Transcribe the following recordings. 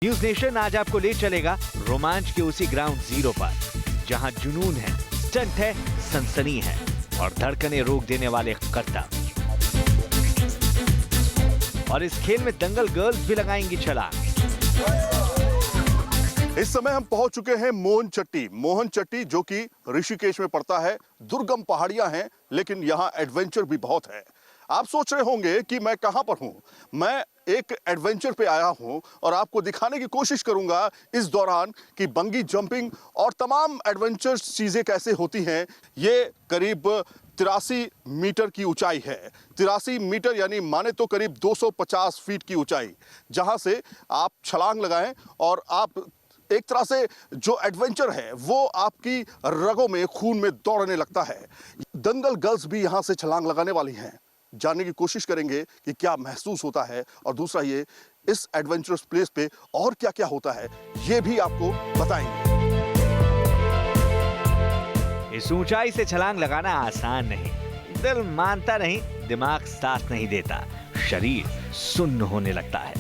News nation आज आपको ले चलेगा रोमांच के उसी ग्राउंड जीरो पर, जहां जुनून है, स्टंट है, सनसनी है और धड़कनें रोक देने वाले करतब। और इस खेल में दंगल गर्ल्स भी लगाएंगी छलांग। इस समय हम पहुंच चुके हैं मोहन चट्टी जो कि ऋषिकेश में पड़ता है। दुर्गम पहाड़ियां हैं लेकिन यहाँ एडवेंचर भी बहुत है। आप सोच रहे होंगे कि मैं कहां पर हूं। मैं एक एडवेंचर पे आया हूं और आपको दिखाने की कोशिश करूंगा इस दौरान कि बंगी जंपिंग और तमाम एडवेंचर चीजें कैसे होती हैं। ये करीब 83 मीटर की ऊंचाई है। 83 मीटर यानी माने तो करीब 250 फीट की ऊंचाई, जहां से आप छलांग लगाएं और आप एक तरह से जो एडवेंचर है वो आपकी रगों में, खून में दौड़ने लगता है। दंगल गर्ल्स भी यहां से छलांग लगाने वाली हैं। जानने की कोशिश करेंगे कि क्या महसूस होता है और दूसरा ये इस एडवेंचरस प्लेस पे और क्या क्या होता है ये भी आपको बताएंगे। इस ऊंचाई से छलांग लगाना आसान नहीं। दिल मानता नहीं, दिमाग साथ नहीं देता, शरीर सुन्न होने लगता है।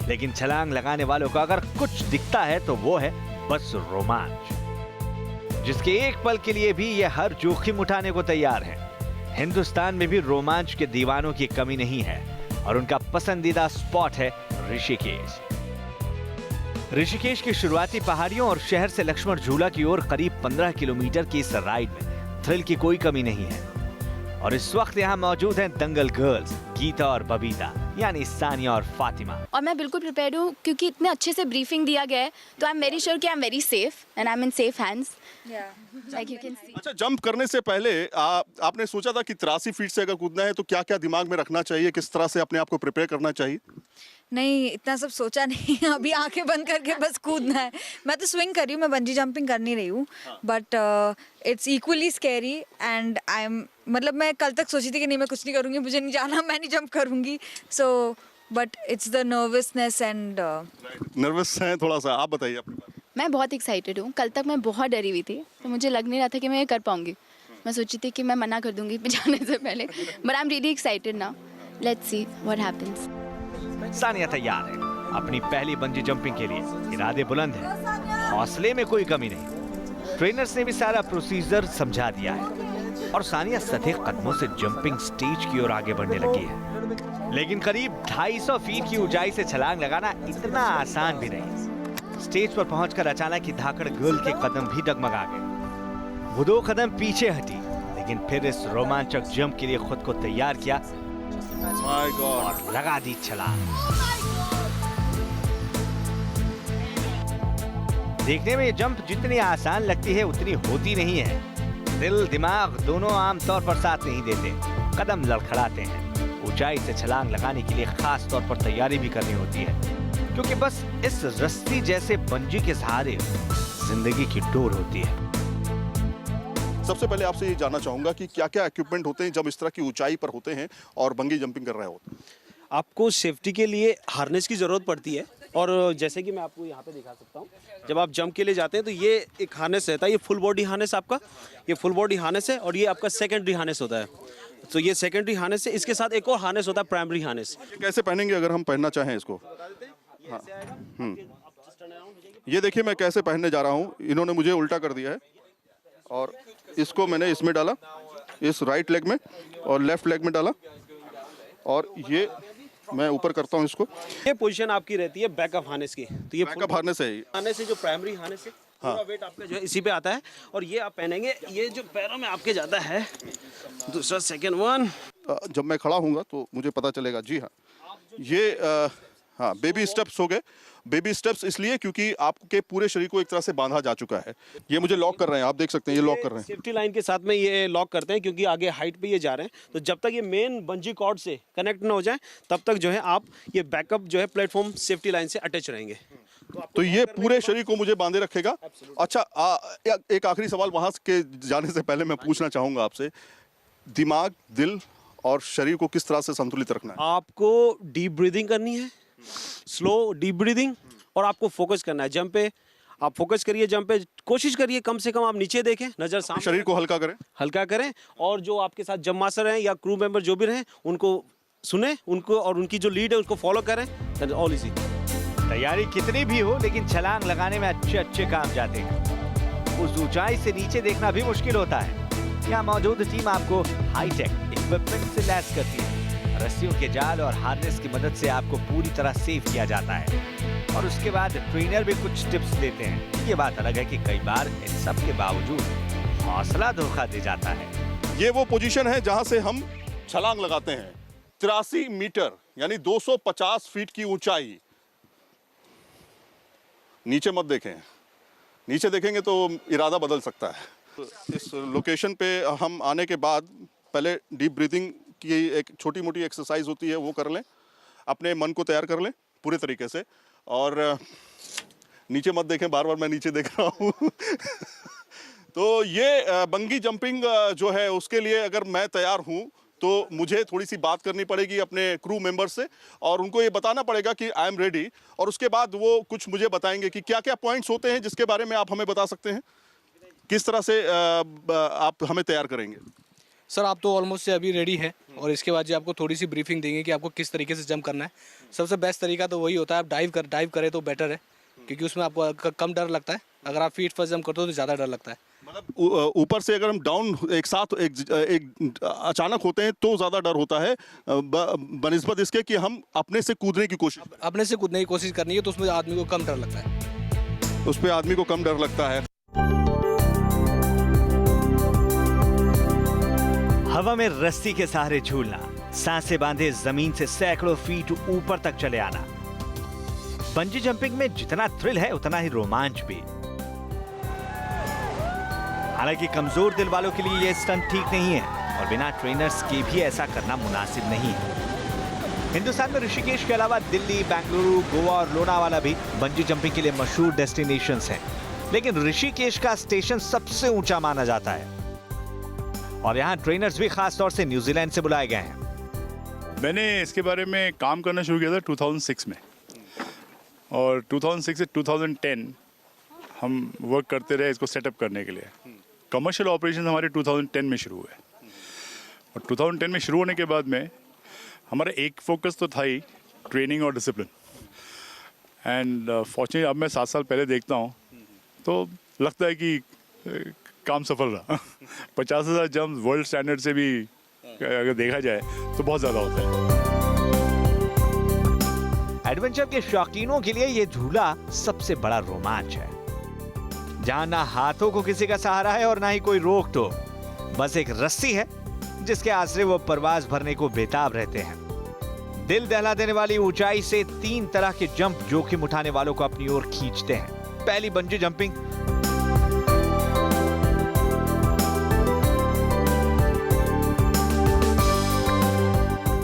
लेकिन छलांग लगाने वालों का अगर कुछ दिखता है तो वो है बस रोमांच, जिसके एक पल के लिए भी ये हर जोखिम उठाने को तैयार है। हिंदुस्तान में भी रोमांच के दीवानों की कमी नहीं है और उनका पसंदीदा स्पॉट है ऋषिकेश। ऋषिकेश की शुरुआती पहाड़ियों और शहर से लक्ष्मण झूला की ओर करीब 15 किलोमीटर की इस राइड में थ्रिल की कोई कमी नहीं है। और इस वक्त यहाँ मौजूद हैं दंगल गर्ल्स गीता और बबीता, यानी सानिया और फातिमा। और मैं बिल्कुल प्रिपेयर्ड हूँ क्योंकि इतने अच्छे से ब्रीफिंग दिया गया है, तो आई एम वेरी श्योर कि I am very safe and I am in safe hands. Like you can see. अच्छा, जंप करने से पहले आपने सोचा था कि 83 फीट से अगर कूदना है तो क्या क्या दिमाग में रखना चाहिए, किस तरह से अपने आप को प्रिपेयर करना चाहिए? नहीं, इतना सब सोचा नहीं। अभी आंखें बंद करके बस कूदना है। मैं तो स्विंग कर रही हूँ, मैं बंजी जंपिंग कर नहीं रही हूँ, but it's equally scary and I am, मतलब मैं कल तक सोची थी कि नहीं मैं कुछ नहीं करूँगी, मुझे नहीं जाना, मैं नहीं जंप करूँगी। So but it's the nervousness and nervous हैं थोड़ा सा, आप बताइए अपनी बात। मैं बहुत एक्साइटेड हूँ। कल तक मैं बहुत डरी हुई थी, तो मुझे लग नहीं रहा था कि मैं ये कर पाऊंगी। मैं सोची थी कि मैं मना कर दूंगी जाने से पहले, but I am really excited now. Let's see what happens. Sania तैयार है अपनी पहली बंजी जंपिंग के लिए। इरादे बुलंद हैं, हौसले में कोई कमी नहीं। ट्रेनर्स ने भी सारा प्रोसीजर समझा दिया है और सानिया सधे कदमों से जंपिंग स्टेज की ओर आगे बढ़ने लगी है। लेकिन करीब 250 फीट की ऊंचाई से छलांग लगाना इतना आसान भी नहीं। स्टेज पर पहुंचकर अचानक ही धाकड़ गर्ल के कदम भी डगमगा गए। वो 2 कदम पीछे हटी, लेकिन फिर इस रोमांचक जंप के लिए खुद को तैयार किया। माय गॉड, और लगा दी छलांग। देखने में ये जंप जितनी आसान लगती है उतनी होती नहीं है। दिल दिमाग दोनों आमतौर पर साथ नहीं देते, कदम लड़खड़ाते हैं। ऊंचाई से छलांग लगाने के लिए खास तौर पर तैयारी भी करनी होती है, क्योंकि बस इस रस्सी जैसे बंजी के सहारे जिंदगी की डोर होती है। सबसे पहले आपसे ये जानना चाहूंगा कि क्या क्या इक्विपमेंट होते हैं जब इस तरह की ऊंचाई पर होते हैं और बंगी जंपिंग कर रहे होते हैं? आपको सेफ्टी के लिए हार्नेस की ज़रूरत पड़ती है, और जैसे कि मैं आपको यहाँ पे दिखा सकता हूँ, जब आप जंप के लिए जाते हैं तो ये एक हार्नेस रहता है। ये फुल बॉडी हार्नेस आपका, ये फुल बॉडी हार्नेस है, और ये आपका सेकेंडरी हार्नेस होता है। तो ये सेकेंडरी हार्नेस है, इसके साथ एक और हार्नेस होता है प्राइमरी हार्नेस। कैसे पहनेंगे अगर हम पहनना चाहें इसको? हाँ। ये देखिए मैं कैसे पहनने जा रहा हूँ। इन्होंने मुझे उल्टा कर दिया है और इसको मैंने इसमें डाला, इस राइट लेग में, और लेफ्ट लेग में डाला, और ये मैं ऊपर करता हूँ इसको। ये पोजीशन आपकी रहती है बैकअप हार्नेस की। तो ये बैकअप हार्नेस है। हार्नेस है जो प्राइमरी हार्नेस है, पूरा वेट आपका जो है इसी पे आता है, और ये आप पहनेंगे। ये जो पैरों में आपके जाता है, दूसरा सेकंड वन। जब मैं खड़ा हूँगा तो मुझे पता चलेगा। जी हाँ, ये हाँ बेबी स्टेप्स हो गए। बेबी स्टेप्स इसलिए क्योंकि आपके पूरे शरीर को एक तरह से बांधा जा चुका है। ये मुझे लॉक कर रहे हैं, आप देख सकते हैं ये लॉक कर रहे हैं। सेफ्टी लाइन के साथ में ये लॉक करते हैं, क्योंकि आगे हाइट पे ये जा रहे हैं। तो जब तक ये मेन बंजी कॉर्ड से कनेक्ट ना हो जाए तब तक जो है आप ये बैकअप जो है प्लेटफॉर्म सेफ्टी लाइन से अटैच रहेंगे। तो ये पूरे शरीर को मुझे बांधे रखेगा। अच्छा, एक आखिरी सवाल वहां के जाने से पहले मैं पूछना चाहूंगा आपसे, दिमाग, दिल और शरीर को किस तरह से संतुलित रखना है? आपको डीप ब्रीदिंग करनी है, स्लो डीप ब्रीदिंग, और आपको फोकस करना है जंप पे। आप फोकस करिए जंप पे, कोशिश करिए कम से कम आप नीचे देखें, नजर सामने, शरीर को हल्का करें, और जो आपके साथ जंप मास्टर हैं या क्रू मेंबर जो भी रहें उनको सुने, उनको और उनकी जो लीड है उसको फॉलो करें। All easy. तैयारी कितनी भी हो, लेकिन छलांग लगाने में अच्छे अच्छे काम जाते हैं। उस ऊंचाई से नीचे देखना भी मुश्किल होता है। यहाँ मौजूद टीम आपको हाईटेक इक्विपमेंट से लैस करती है। रस्सियों के जाल और हार्नेस की मदद से आपको पूरी तरह सेफ किया जाता है, और उसके बाद ट्रेनर भी कुछ टिप्स देते हैं। ये बात अलग है कि कई बार इन सब के बावजूद हौसला धोखा दे जाता है। ये वो पोजीशन है जहां से हम छलांग लगाते हैं। 83 मीटर यानी 250 फीट की ऊंचाई। नीचे मत देखें, नीचे देखेंगे तो इरादा बदल सकता है। इस लोकेशन पे हम आने के बाद पहले डीप ब्रीथिंग की एक छोटी मोटी एक्सरसाइज होती है, वो कर लें, अपने मन को तैयार कर लें पूरे तरीके से। और नीचे मत देखें, बार बार मैं नीचे देख रहा हूँ। तो ये बंगी जंपिंग जो है उसके लिए अगर मैं तैयार हूँ तो मुझे थोड़ी सी बात करनी पड़ेगी अपने क्रू मेंबर से, और उनको ये बताना पड़ेगा कि आई एम रेडी। और उसके बाद वो कुछ मुझे बताएंगे कि क्या क्या पॉइंट्स होते हैं जिसके बारे में आप हमें बता सकते हैं, किस तरह से आप हमें तैयार करेंगे। सर आप तो ऑलमोस्ट से अभी रेडी है, और इसके बाद जी आपको थोड़ी सी ब्रीफिंग देंगे कि आपको किस तरीके से जंप करना है। सबसे बेस्ट तरीका तो वही होता है, आप डाइव करें तो बेटर है, क्योंकि उसमें आपको कम डर लगता है। अगर आप फीट फर्स्ट जंप करते हो तो ज़्यादा डर लगता है। मतलब ऊपर से अगर हम डाउन एक साथ एक अचानक होते हैं तो ज़्यादा डर होता है बनिस्बत इसके कि हम अपने से कूदने की कोशिश, अपने से कूदने की कोशिश करनी है तो उसमें आदमी को कम डर लगता है। उस पर आदमी को कम डर लगता है। हवा में रस्सी के सहारे झूलना, सांसें बांधे जमीन से सैकड़ों फीट ऊपर तक चले आना। बंजी जंपिंग में जितना थ्रिल है उतना ही रोमांच भी। हालांकि कमजोर दिल वालों के लिए यह स्टंट ठीक नहीं है, और बिना ट्रेनर्स के भी ऐसा करना मुनासिब नहीं है। हिंदुस्तान में ऋषिकेश के अलावा दिल्ली, बेंगलुरु, गोवा और लोनावाला भी बंजी जंपिंग के लिए मशहूर डेस्टिनेशंस हैं, लेकिन ऋषिकेश का स्टेशन सबसे ऊंचा माना जाता है, और यहाँ ट्रेनर्स भी खास तौर से न्यूजीलैंड से बुलाए गए हैं। मैंने इसके बारे में काम करना शुरू किया था 2006 में, और 2006 से 2010 हम वर्क करते रहे इसको सेटअप करने के लिए। कमर्शियल ऑपरेशन हमारे 2010 में शुरू हुए, और 2010 में शुरू होने के बाद में हमारा एक फोकस तो था ही ट्रेनिंग और डिसिप्लिन। एंड फॉर्चुनेटली अब मैं 7 साल पहले देखता हूँ तो लगता है कि काम सफल रहा। 50,000 जंप वर्ल्ड स्टैंडर्ड से भी अगर देखा जाए तो बहुत ज़्यादा होता है। एडवेंचर के शौकीनों के लिए यह झूला सबसे बड़ा रोमांच है, जहां ना हाथों को किसी का सहारा है और ना ही कोई रोक टोक, बस एक रस्सी है जिसके आसरे वो परवाज भरने को बेताब रहते हैं। दिल दहला देने वाली ऊंचाई से 3 तरह के जंप जोखिम उठाने वालों को अपनी ओर खींचते हैं। पहली बंजी जंपिंग,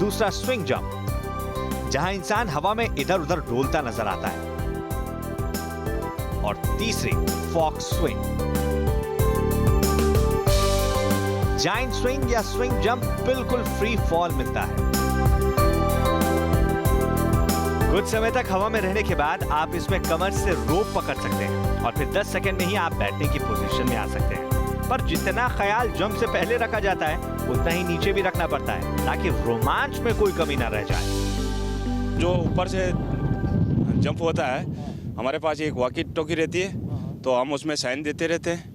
दूसरा स्विंग जंप, जहां इंसान हवा में इधर उधर डोलता नजर आता है, और तीसरी फॉक्स स्विंग। जायंट स्विंग या स्विंग जंप बिल्कुल फ्री फॉल मिलता है। कुछ समय तक हवा में रहने के बाद आप इसमें कमर से रोप पकड़ सकते हैं, और फिर 10 सेकंड में ही आप बैठने की पोजीशन में आ सकते हैं। पर जितना ख्याल जंप से पहले रखा जाता है उतना ही नीचे भी रखना पड़ता है, ताकि रोमांच में कोई कमी ना रह जाए। जो ऊपर से जंप होता है, हमारे पास एक वॉकी टॉकी रहती है, तो हम उसमें साइन देते रहते हैं।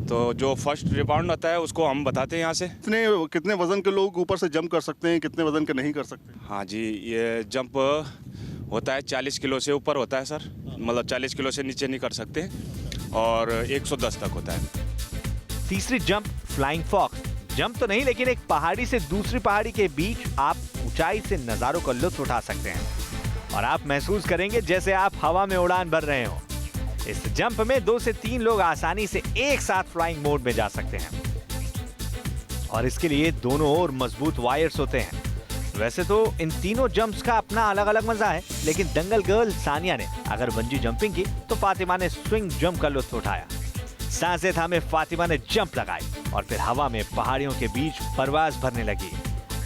तो जो फर्स्ट रिबाउंड होता है उसको हम बताते हैं यहाँ से। कितने वजन के लोग ऊपर से जंप कर सकते हैं, कितने वजन के नहीं कर सकते? हाँ जी, ये जंप होता है 40 किलो से ऊपर होता है सर, मतलब 40 किलो से नीचे नहीं कर सकते, और 110 तक होता है। तीसरी जंप फ्लाइंग फॉक्स जंप तो नहीं, लेकिन एक पहाड़ी से दूसरी पहाड़ी के बीच आप ऊंचाई से नजारों का लुत्फ उठा सकते हैं, और आप महसूस करेंगे जैसे आप हवा में उड़ान भर रहे हो। इस जंप में 2 से 3 लोग आसानी से एक साथ फ्लाइंग मोड में जा सकते हैं, और इसके लिए दोनों ओर मजबूत वायर्स होते हैं। वैसे तो इन तीनों जंप्स का अपना अलग अलग मजा है, लेकिन दंगल गर्ल सानिया ने अगर बंजी जंपिंग की तो फातिमा ने स्विंग जंप का लुत्फ उठाया। सांसें थामे फातिमा ने जंप लगाई, और फिर हवा में पहाड़ियों के बीच परवाज भरने लगी।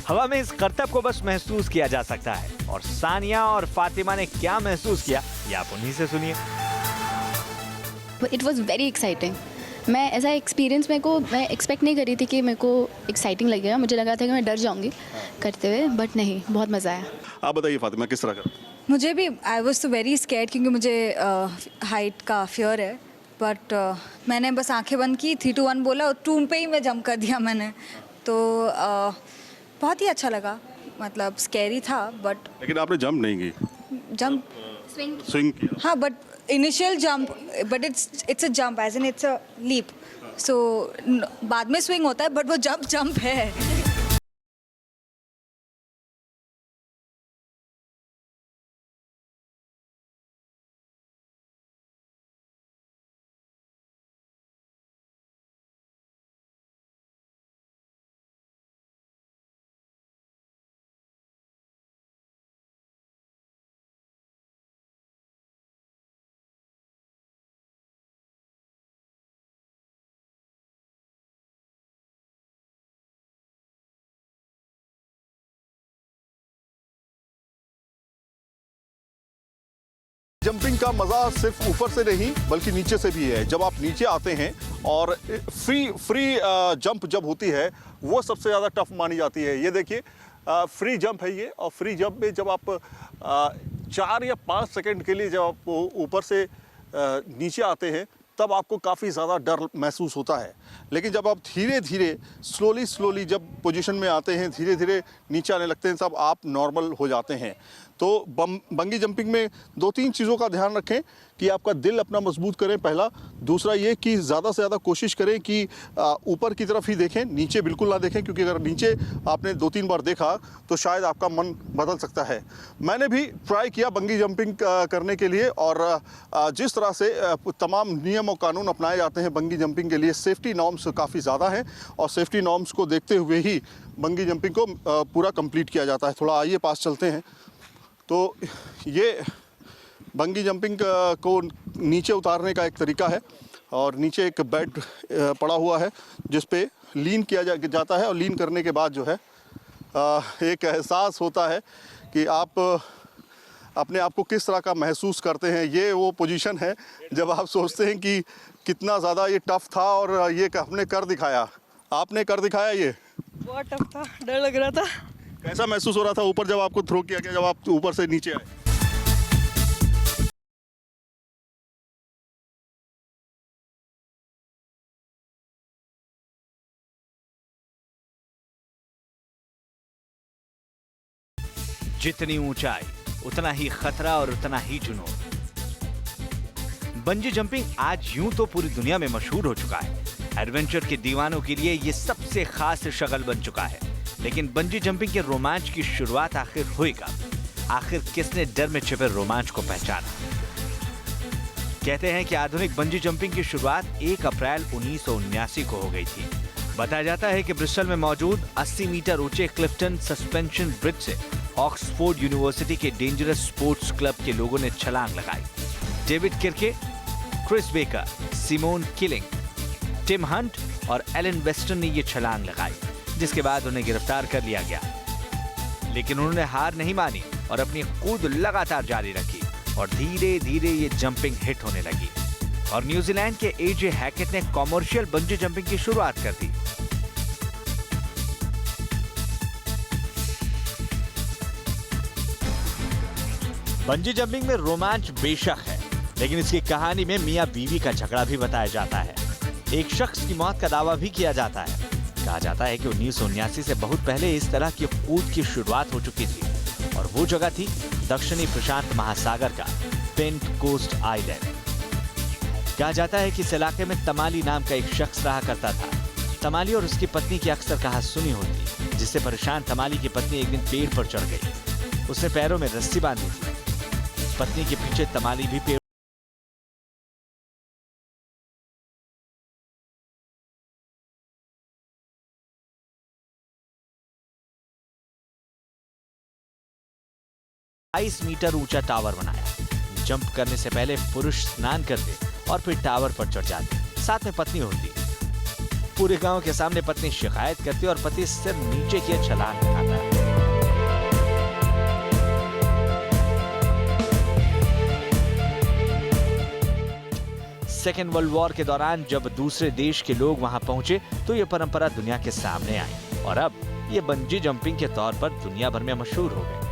हवा में इस करतब को बस महसूस किया जा सकता है, और सानिया और फातिमा ने क्या महसूस किया ये आप उन्हीं से सुनिए। It was very exciting. मैं ऐसा एक्सपीरियंस मैं एक्सपेक्ट नहीं करी थी कि मेरे को एक्साइटिंग लगेगा। मुझे लगा था कि मैं डर जाऊंगी करते हुए, बट नहीं, बहुत मज़ा आया। आप बताइए फातिमा, किस तरह का? मुझे भी आई वॉज तो वेरी स्कैर्ड क्योंकि मुझे हाइट का फियर है, बट मैंने बस आंखें बंद की, 3 2 1 बोला और 2 पे ही मैं जंप कर दिया मैंने। तो बहुत ही अच्छा लगा, मतलब स्कैरी था बट लेकिन आपने जंप नहीं की, जंप स्विंग किया। हाँ, but initial jump, but it's a jump as in it's a leap, so बाद में स्विंग होता है बट वो जंप है। जंपिंग का मजा सिर्फ ऊपर से नहीं बल्कि नीचे से भी है। जब आप नीचे आते हैं और फ्री जंप जब होती है वो सबसे ज़्यादा टफ मानी जाती है। ये देखिए फ्री जंप है ये, और फ्री जंप में जब आप 4 या 5 सेकंड के लिए जब आप ऊपर से नीचे आते हैं तब आपको काफ़ी ज़्यादा डर महसूस होता है। लेकिन जब आप धीरे धीरे स्लोली जब पोजीशन में आते हैं, धीरे धीरे नीचे आने लगते हैं, तब आप नॉर्मल हो जाते हैं। तो बंगी जंपिंग में 2-3 चीज़ों का ध्यान रखें कि आपका दिल अपना मजबूत करें पहला, दूसरा ये कि ज़्यादा से ज़्यादा कोशिश करें कि ऊपर की तरफ ही देखें, नीचे बिल्कुल ना देखें, क्योंकि अगर नीचे आपने 2-3 बार देखा तो शायद आपका मन बदल सकता है। मैंने भी ट्राई किया बंगी जंपिंग करने के लिए, और जिस तरह से तमाम नियम और कानून अपनाए जाते हैं बंगी जंपिंग के लिए, सेफ्टी नॉर्म्स काफ़ी ज़्यादा हैं और सेफ्टी नॉर्म्स को देखते हुए ही बंगी जंपिंग को पूरा कंप्लीट किया जाता है। थोड़ा आइए पास चलते हैं। तो ये बंगी जंपिंग को नीचे उतारने का एक तरीका है, और नीचे एक बेड पड़ा हुआ है जिस पे लीन किया जाता है, और लीन करने के बाद जो है एक एहसास होता है कि आप अपने आप को किस तरह का महसूस करते हैं। ये वो पोजीशन है जब आप सोचते हैं कि कितना ज़्यादा ये टफ था और ये हमने कर दिखाया। आपने कर दिखाया। ये बहुत टफ था, डर लग रहा था। कैसा महसूस हो रहा था ऊपर जब आपको थ्रो किया गया, जब आप ऊपर से नीचे आए? जितनी ऊंचाई उतना ही खतरा और उतना ही जुनून। बंजी जंपिंग आज यूं तो पूरी दुनिया में मशहूर हो चुका है। एडवेंचर के दीवानों के लिए ये सबसे खास शगल बन चुका है। लेकिन बंजी जंपिंग के रोमांच की शुरुआत आखिर हुई कब? आखिर किसने डर में छिपे रोमांच को पहचाना? कहते हैं कि आधुनिक बंजी जंपिंग की शुरुआत 1 अप्रैल 1979 को हो गई थी। बताया जाता है कि ब्रिस्टल में मौजूद 80 मीटर ऊंचे क्लिफ्टन सस्पेंशन ब्रिज से ऑक्सफोर्ड यूनिवर्सिटी के डेंजरस स्पोर्ट्स क्लब के लोगों ने छलांग लगाई। David Kirke, Chris Baker, Simon Keeling, Tim Hunt और एलन वेस्टन ने ये छलांग लगाई, जिसके बाद उन्हें गिरफ्तार कर लिया गया। लेकिन उन्होंने हार नहीं मानी और अपनी कूद लगातार जारी रखी, और धीरे धीरे ये जंपिंग हिट होने लगी। और न्यूजीलैंड के एजे हैकेट ने कॉमर्शियल बंजी जंपिंग की शुरुआत कर दी। बंजी जंपिंग में रोमांच बेशक है, लेकिन इसकी कहानी में मियां बीवी का झगड़ा भी बताया जाता है। एक शख्स की मौत का दावा भी किया जाता है। कहा जाता है कि 1979 से बहुत पहले इस तरह की कूद की शुरुआत हो चुकी थी, और वो जगह थी दक्षिणी प्रशांत महासागर का पेंट कोस्ट आइलैंड। कहा जाता है कि इस इलाके में तमाली नाम का एक शख्स रहा करता था। तमाली और उसकी पत्नी की अक्सर कहासुनी होती, जिससे परेशान तमाली की पत्नी एक दिन पेड़ पर चढ़ गई। उसने पैरों में रस्सी बांधी थी। पत्नी के पीछे तमाली भी पेड़ मीटर ऊंचा टावर बनाया। जंप करने से पहले पुरुष स्नान करते और फिर टावर पर चढ़ जाते, साथ में पत्नी होती। पूरे गांव के सामने पत्नी शिकायत करती और पति सिर नीचे किए छलांग लगाता। सेकेंड वर्ल्ड वॉर के दौरान जब दूसरे देश के लोग वहां पहुंचे तो यह परंपरा दुनिया के सामने आई, और अब यह बंजी जंपिंग के तौर पर दुनिया भर में मशहूर हो गई।